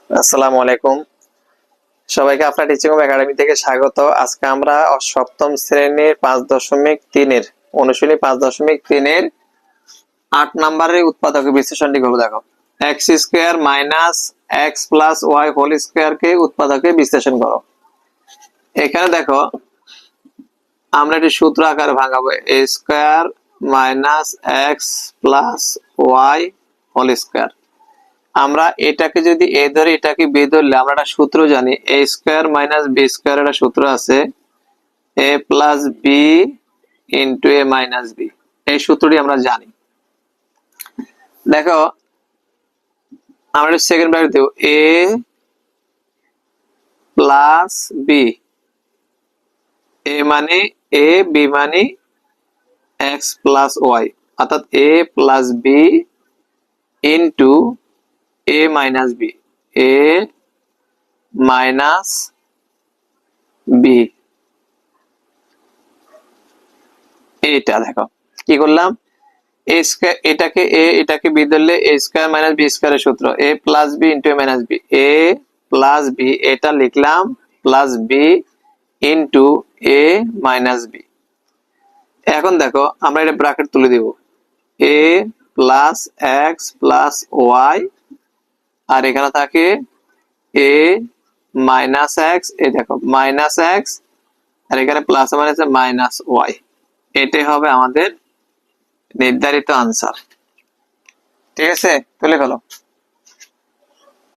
আসসালামু আলাইকুম। সবাইকে আপনার টিচিং হোম একাডেমি থেকে স্বাগত। আজকে আমরা সপ্তম শ্রেণীর 5.3 এর অনুশীলনী 5.3 এর 8 নম্বরের উৎপাদক বিশ্লেষণটি করব। দেখো, x square minus x plus y whole square কে উৎপাদকে বিশ্লেষণ করো। এখানে দেখো আমরা একটি সূত্র আকারে ভাঙাবো, a square minus x plus y whole square. আমরা এটাকে যদি a ধরে এটাকে b ধরলে আমরা একটা সূত্র জানি, a square minus b square এর সূত্র আছে a plus b into a minus b। এই সূত্রটি আমরা জানি। দেখো আমরা সেকেন্ড ব্র্যাকেট দেব, a প্লাস b, a মানে a, b মানে x প্লাস y, অর্থাৎ a plus b into a minus b, a minus b। এটা দেখো কি করলাম, a স্কয়ার এটাকে a এটাকে b ধরলে a স্কয়ার মাইনাস b স্কয়ারের সূত্র a plus b into a minus b, a plus b এটা লিখলাম plus b into a minus b। এখন দেখো আমরা এটা ব্র্যাকেট তুলে দিব, a plus x plus y আর এখানে থাকে a মাইনাস x, এই দেখো মাইনাস x আর এখানে প্লাস মাইনাস মাইনাস y। এটাই হবে আমাদের নির্ধারিত আনসার। ঠিক আছে, তুলে ফেলো।